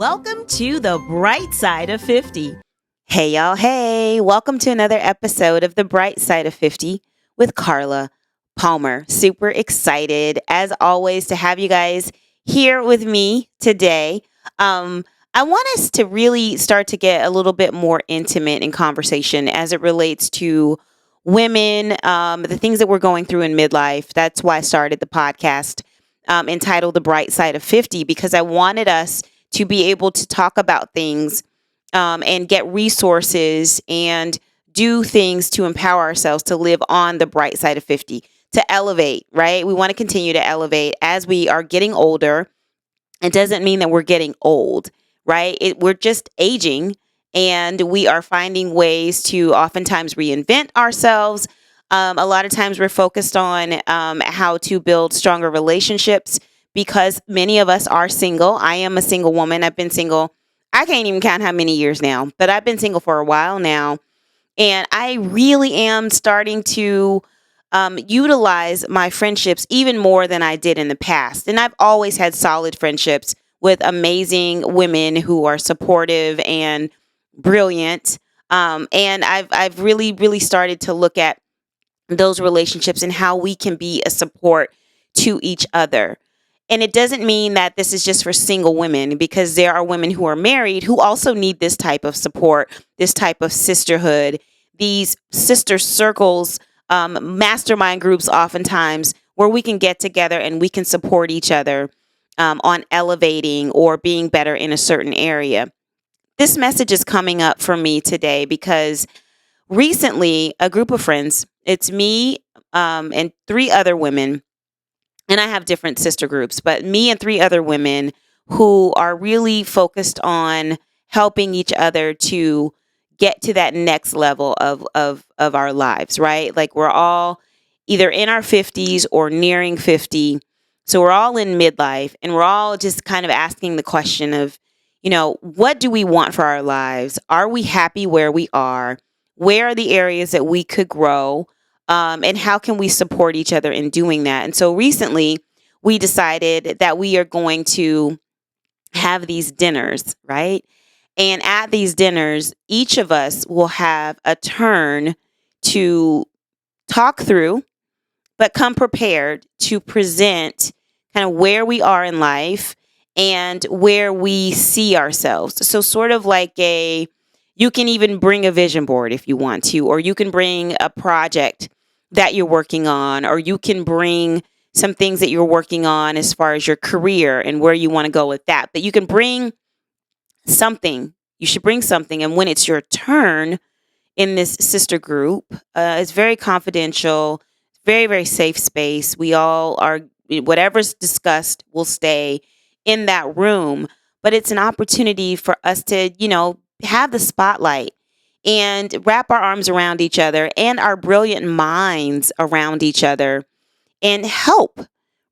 Welcome to the bright side of 50. Hey, y'all. Hey, welcome to another episode of the bright side of 50 with Carla Palmer. Super excited, as always, to have you guys here with me today. I want us to really start to get a little bit more intimate in conversation as it relates to women, the things that we're going through in midlife. That's why I started the podcast entitled The Bright Side of 50, because I wanted us to be able to talk about things and get resources and do things to empower ourselves to live on the bright side of 50, to elevate, right? We want to continue to elevate as we are getting older. It doesn't mean that we're getting old, right? We're just aging, and we are finding ways to oftentimes reinvent ourselves. A lot of times we're focused on how to build stronger relationships because many of us are single. I am a single woman. I've been single. I can't even count how many years now, but I've been single for a while now. And I really am starting to utilize my friendships even more than I did in the past. And I've always had solid friendships with amazing women who are supportive and brilliant. And I've really started to look at those relationships and how we can be a support to each other. And it doesn't mean that this is just for single women, because there are women who are married who also need this type of support, this type of sisterhood, these sister circles, mastermind groups, oftentimes where we can get together and we can support each other on elevating or being better in a certain area. This message is coming up for me today because recently a group of friends, it's me and three other women, and I have different sister groups, but me and three other women who are really focused on helping each other to get to that next level of our lives, right? Like, we're all either in our 50s or nearing 50. So we're all in midlife, and we're all just kind of asking the question of, what do we want for our lives? Are we happy where we are? Where are the areas that we could grow? And how can we support each other in doing that? And so recently we decided that we are going to have these dinners, right? And at these dinners, each of us will have a turn to talk through, but come prepared to present kind of where we are in life and where we see ourselves. So sort of like you can even bring a vision board if you want to, or you can bring a project that you're working on, or you can bring some things that you're working on as far as your career and where you want to go with that. But you can bring something. You should bring something. And when it's your turn in this sister group, it's very confidential, very, very safe space. We all are, whatever's discussed will stay in that room. But it's an opportunity for us to, have the spotlight and wrap our arms around each other and our brilliant minds around each other and help,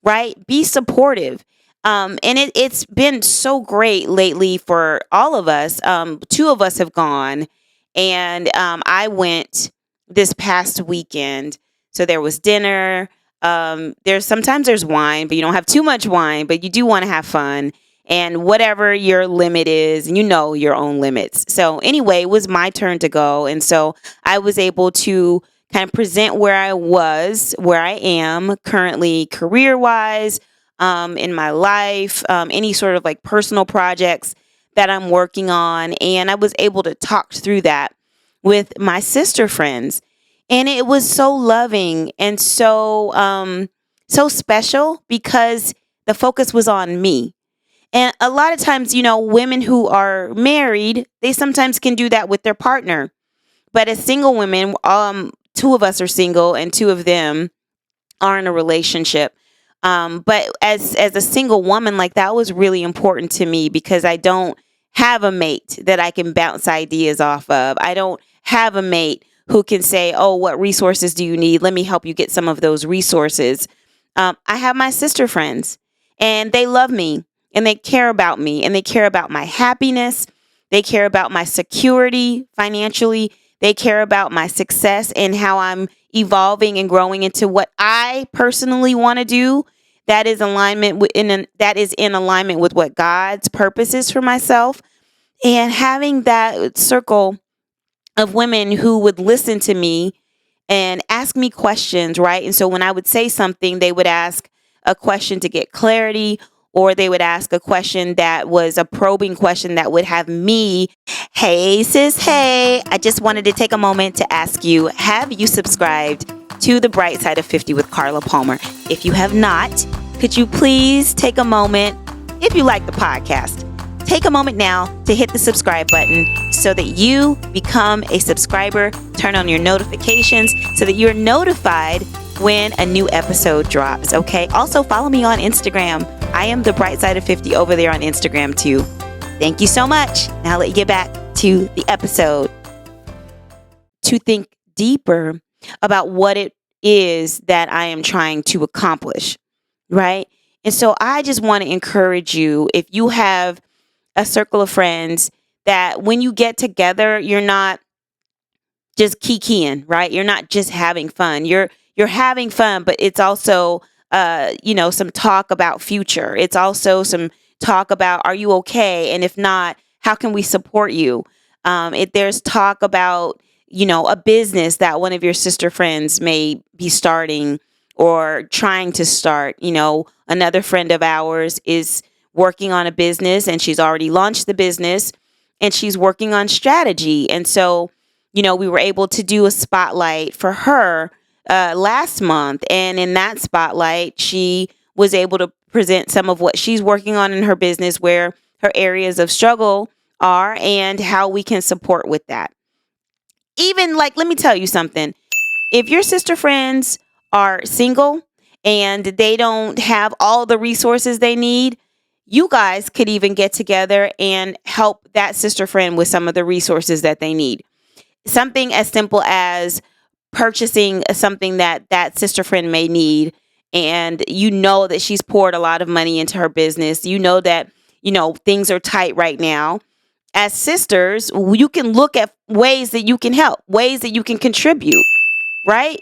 right? Be supportive. And it's been so great lately for all of us. Two of us have gone, and I went this past weekend. So there was dinner. Sometimes there's wine, but you don't have too much wine, but you do want to have fun. And whatever your limit is, and your own limits. So anyway, it was my turn to go. And so I was able to kind of present where I am currently career-wise, in my life, any sort of like personal projects that I'm working on. And I was able to talk through that with my sister friends. And it was so loving and so special because the focus was on me. And a lot of times, women who are married, they sometimes can do that with their partner. But as single women, two of us are single and two of them are in a relationship. But as a single woman, like, that was really important to me because I don't have a mate that I can bounce ideas off of. I don't have a mate who can say, oh, what resources do you need? Let me help you get some of those resources. I have my sister friends, and they love me. And they care about me, and they care about my happiness. They care about my security financially. They care about my success and how I'm evolving and growing into what I personally want to do. that is that is in alignment with what God's purpose is for myself. And having that circle of women who would listen to me and ask me questions, right? And so when I would say something, they would ask a question to get clarity, or they would ask a question that was a probing question that would have me. Hey, sis, hey, I just wanted to take a moment to ask you, have you subscribed to The Bright Side of 50 with Carla Palmer? If you have not, could you please take a moment, if you like the podcast, take a moment now to hit the subscribe button so that you become a subscriber. Turn on your notifications so that you're notified when a new episode drops, okay? Also, follow me on Instagram. I am The Bright Side of 50 over there on Instagram too. Thank you so much. Now let you get back to the episode. To think deeper about what it is that I am trying to accomplish, right? And so I just want to encourage you, if you have a circle of friends, that when you get together, you're not just kikiing, right? You're not just having fun. You're having fun, but it's also some talk about future. It's also some talk about, are you okay? And if not, how can we support you? If there's talk about, a business that one of your sister friends may be starting or trying to start. Another friend of ours is working on a business, and she's already launched the business, and she's working on strategy. And so, we were able to do a spotlight for her last month. And in that spotlight, she was able to present some of what she's working on in her business, where her areas of struggle are, and how we can support with that. Even let me tell you something. If your sister friends are single and they don't have all the resources they need, you guys could even get together and help that sister friend with some of the resources that they need. Something as simple as purchasing something that sister friend may need, and that she's poured a lot of money into her business. That things are tight right now. As sisters, you can look at ways that you can help, ways that you can contribute, right?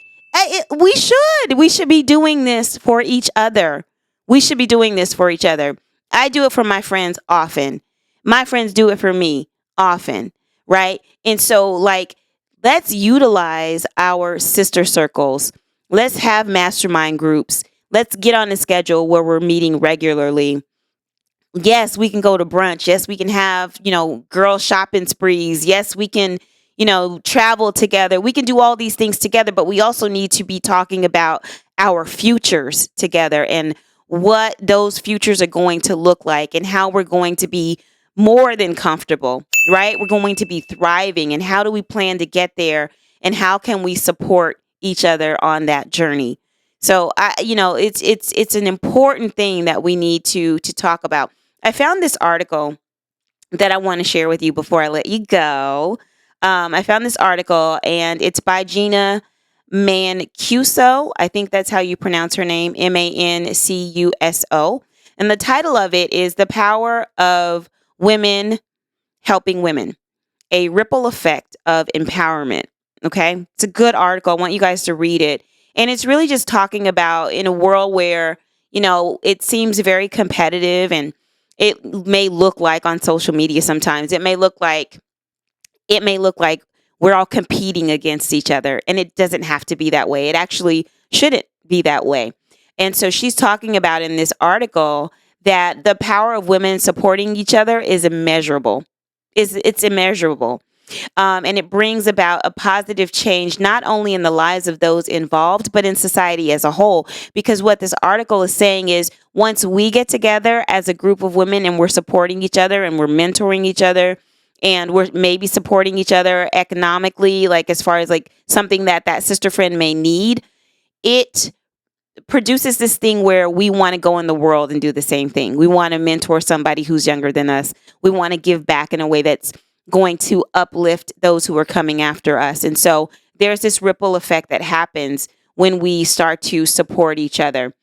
We should be doing this for each other. We should be doing this for each other. I do it for my friends often. My friends do it for me often, right? And so let's utilize our sister circles. Let's have mastermind groups. Let's get on a schedule where we're meeting regularly. Yes, we can go to brunch. Yes, we can have, girl shopping sprees. Yes, we can, travel together. We can do all these things together, but we also need to be talking about our futures together and what those futures are going to look like and how we're going to be more than comfortable, right? We're going to be thriving, and how do we plan to get there, and how can we support each other on that journey? So it's an important thing that we need to talk about. I found this article that I want to share with you before I let you go. I found this article, and it's by Gina Mancuso. I think that's how you pronounce her name, Mancuso. And the title of it is "The Power of Women Helping Women, a Ripple Effect of Empowerment." Okay, it's a good article. I want you guys to read it. And it's really just talking about, in a world where, it seems very competitive, and it may look like on social media sometimes, it may look like we're all competing against each other. And it doesn't have to be that way. It actually shouldn't be that way. And so she's talking about in this article that the power of women supporting each other is immeasurable. It's immeasurable. And it brings about a positive change, not only in the lives of those involved, but in society as a whole. Because what this article is saying is, once we get together as a group of women and we're supporting each other and we're mentoring each other, and we're maybe supporting each other economically, as far as something that sister friend may need, it produces this thing where we want to go in the world and do the same thing. We want to mentor somebody who's younger than us. We want to give back in a way that's going to uplift those who are coming after us. And so there's this ripple effect that happens when we start to support each other.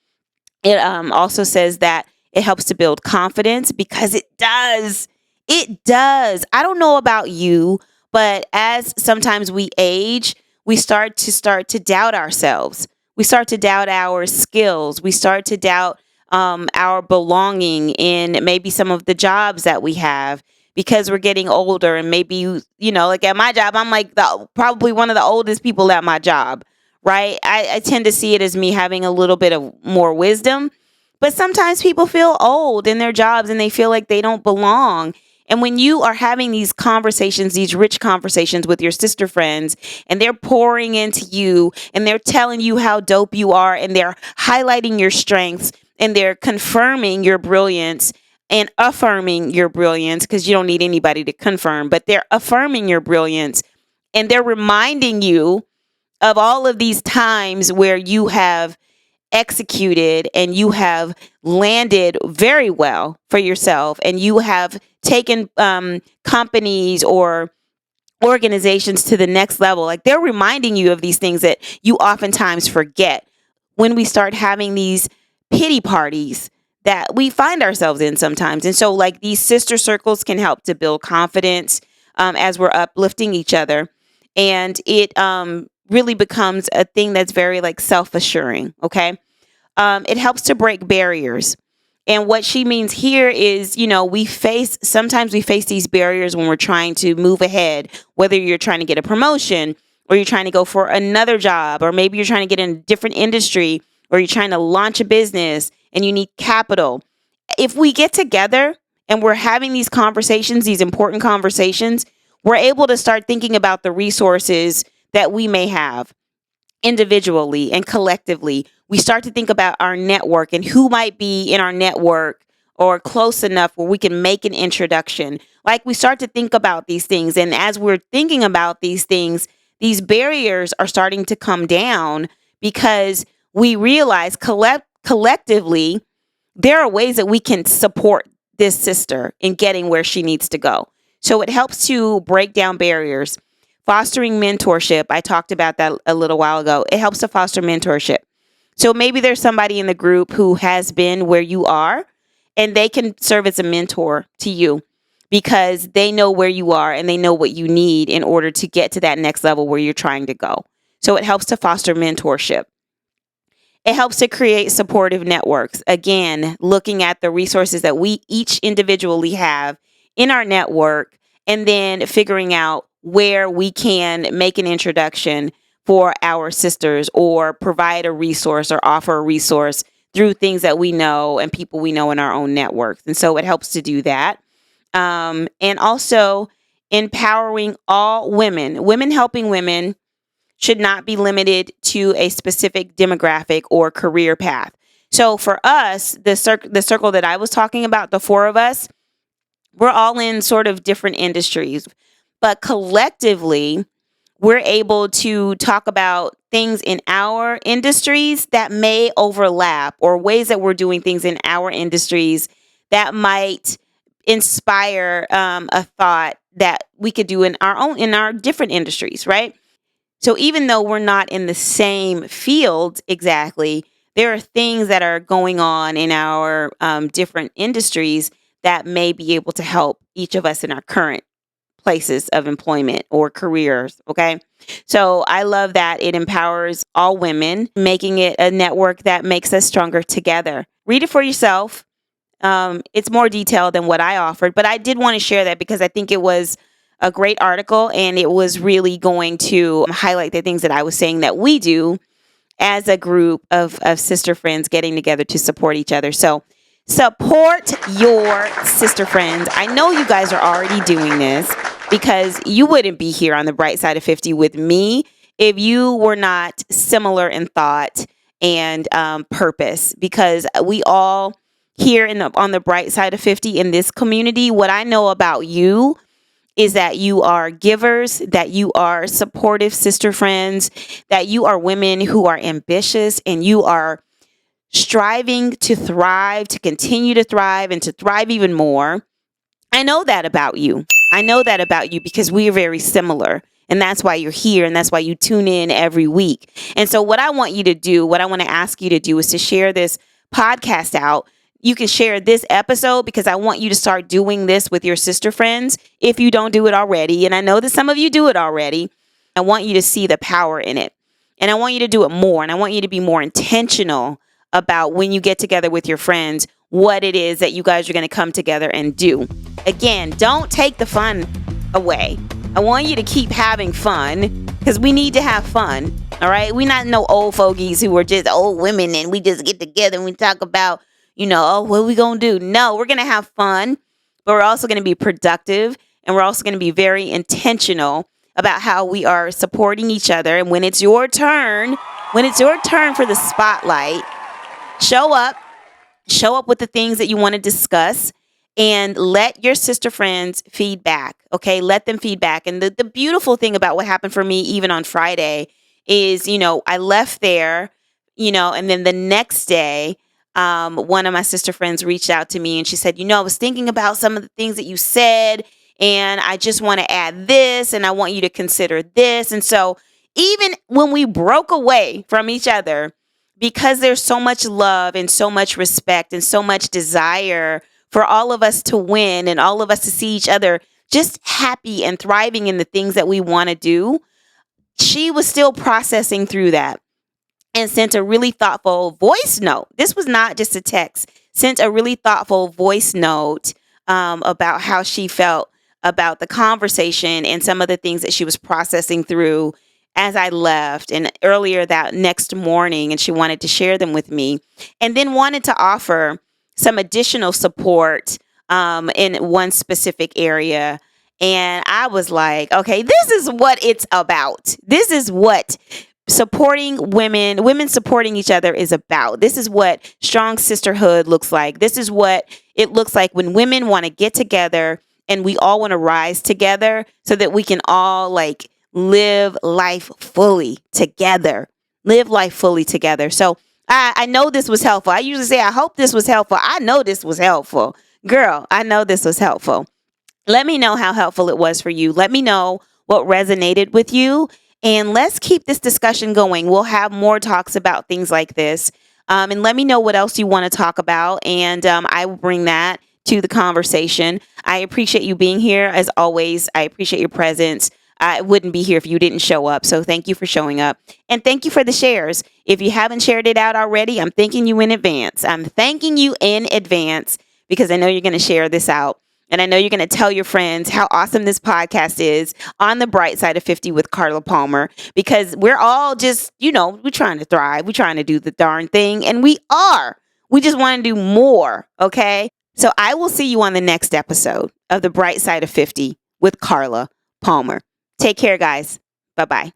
It also says that it helps to build confidence, because it does. It does. I don't know about you, but as sometimes we age, we start to doubt ourselves. We start to doubt our skills. We start to doubt our belonging in maybe some of the jobs that we have because we're getting older. And maybe, like at my job, I'm like probably one of the oldest people at my job, right? I tend to see it as me having a little bit of more wisdom. But sometimes people feel old in their jobs and they feel like they don't belong. And when you are having these conversations, these rich conversations with your sister friends, and they're pouring into you and they're telling you how dope you are and they're highlighting your strengths and they're confirming your brilliance and affirming your brilliance, because you don't need anybody to confirm, but they're affirming your brilliance and they're reminding you of all of these times where you have executed and you have landed very well for yourself and you have taken companies or organizations to the next level. Like, they're reminding you of these things that you oftentimes forget when we start having these pity parties that we find ourselves in sometimes. And so, like, these sister circles can help to build confidence as we're uplifting each other. And it really becomes a thing that's very like self-assuring. Okay. It helps to break barriers. And what she means here is, sometimes we face these barriers when we're trying to move ahead, whether you're trying to get a promotion or you're trying to go for another job, or maybe you're trying to get in a different industry, or you're trying to launch a business and you need capital. If we get together and we're having these conversations, these important conversations, we're able to start thinking about the resources that we may have individually and collectively. We start to think about our network and who might be in our network or close enough where we can make an introduction. Like, we start to think about these things. And as we're thinking about these things, these barriers are starting to come down because we realize collectively there are ways that we can support this sister in getting where she needs to go. So it helps to break down barriers. Fostering mentorship. I talked about that a little while ago. It helps to foster mentorship. So maybe there's somebody in the group who has been where you are, and they can serve as a mentor to you because they know where you are and they know what you need in order to get to that next level where you're trying to go. So it helps to foster mentorship. It helps to create supportive networks. Again, looking at the resources that we each individually have in our network, and then figuring out where we can make an introduction for our sisters or provide a resource or offer a resource through things that we know and people we know in our own networks. And so it helps to do that. And also empowering all women. Women helping women should not be limited to a specific demographic or career path. So for us, the circle that I was talking about, the four of us, we're all in sort of different industries, but collectively, we're able to talk about things in our industries that may overlap, or ways that we're doing things in our industries that might inspire a thought that we could do in our different industries, right? So even though we're not in the same field exactly, there are things that are going on in our different industries that may be able to help each of us in our current places of employment or careers. Okay. So I love that it empowers all women, making it a network that makes us stronger together. Read it for yourself. It's more detailed than what I offered, but I did want to share that because I think it was a great article and it was really going to highlight the things that I was saying that we do as a group of sister friends getting together to support each other. So support your sister friends. I know you guys are already doing this because you wouldn't be here on the bright side of 50 with me if you were not similar in thought and purpose, because we all here on the bright side of 50 in this community, what I know about you is that you are givers, that you are supportive sister friends, that you are women who are ambitious and you are striving to thrive, to continue to thrive and to thrive even more. I know that about you. I know that about you because we are very similar. And that's why you're here. And that's why you tune in every week. And so what I want you to do, what I want to ask you to do is to share this podcast out. You can share this episode because I want you to start doing this with your sister friends if you don't do it already. And I know that some of you do it already. I want you to see the power in it. And I want you to do it more. And I want you to be more intentional about when you get together with your friends, what it is that you guys are going to come together and do. Again, don't take the fun away. I want you to keep having fun because we need to have fun. All right. We're not no old fogies who are just old women and we just get together and we talk about, oh, what we going to do? No, we're going to have fun, but we're also going to be productive, and we're also going to be very intentional about how we are supporting each other. And when it's your turn for the spotlight, show up with the things that you want to discuss, and let your sister friends feedback. Okay. Let them feedback. And the beautiful thing about what happened for me, even on Friday, is, I left there, and then the next day, one of my sister friends reached out to me and she said, I was thinking about some of the things that you said, and I just want to add this, and I want you to consider this. And so even when we broke away from each other, because there's so much love and so much respect and so much desire for all of us to win and all of us to see each other just happy and thriving in the things that we want to do, she was still processing through that and sent a really thoughtful voice note. This was not just a text, sent a really thoughtful voice note about how she felt about the conversation and some of the things that she was processing through as I left and earlier that next morning. And she wanted to share them with me, and then wanted to offer some additional support in one specific area. And I was like, okay, this is what it's about. This is what supporting women supporting each other is about. This is what strong sisterhood looks like. This is what it looks like when women want to get together and we all want to rise together so that we can all live life fully together. So I know this was helpful. I usually say, I hope this was helpful. I know this was helpful. Girl, I know this was helpful. Let me know how helpful it was for you. Let me know what resonated with you. And let's keep this discussion going. We'll have more talks about things like this. And let me know what else you want to talk about. And I will bring that to the conversation. I appreciate you being here. As always, I appreciate your presence. I wouldn't be here if you didn't show up. So thank you for showing up. And thank you for the shares. If you haven't shared it out already, I'm thanking you in advance. Because I know you're going to share this out. And I know you're going to tell your friends how awesome this podcast is on the Bright Side of 50 with Carla Palmer, because we're all just, we're trying to thrive. We're trying to do the darn thing. And we are. We just want to do more. Okay. So I will see you on the next episode of the Bright Side of 50 with Carla Palmer. Take care, guys. Bye-bye.